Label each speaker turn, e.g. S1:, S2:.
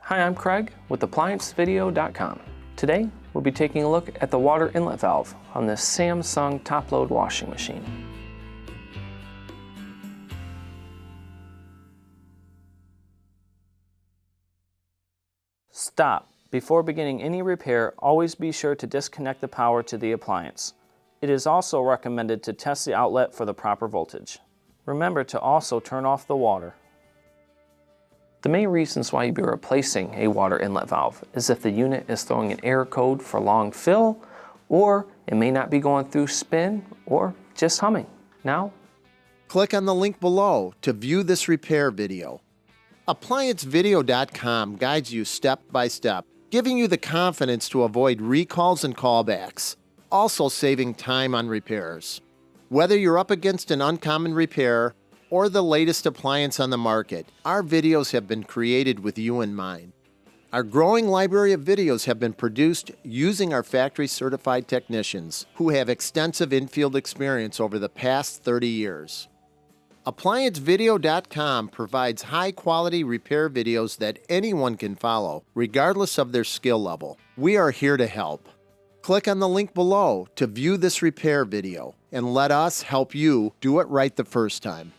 S1: Hi, I'm Craig with ApplianceVideo.com. Today, we'll be taking a look at the water inlet valve on this Samsung top-load washing machine. Stop. Before beginning any repair, always be sure to disconnect the power to the appliance. It is also recommended to test the outlet for the proper voltage. Remember to also turn off the water. The main reasons why you'd be replacing a water inlet valve is if the unit is throwing an error code for long fill, or it may not be going through spin, or just humming. Now,
S2: click on the link below to view this repair video. ApplianceVideo.com guides you step by step, giving you the confidence to avoid recalls and callbacks, also saving time on repairs. Whether you're up against an uncommon repair or the latest appliance on the market, our videos have been created with you in mind. Our growing library of videos have been produced using our factory-certified technicians who have extensive infield experience over the past 30 years. ApplianceVideo.com provides high-quality repair videos that anyone can follow, regardless of their skill level. We are here to help. Click on the link below to view this repair video and let us help you do it right the first time.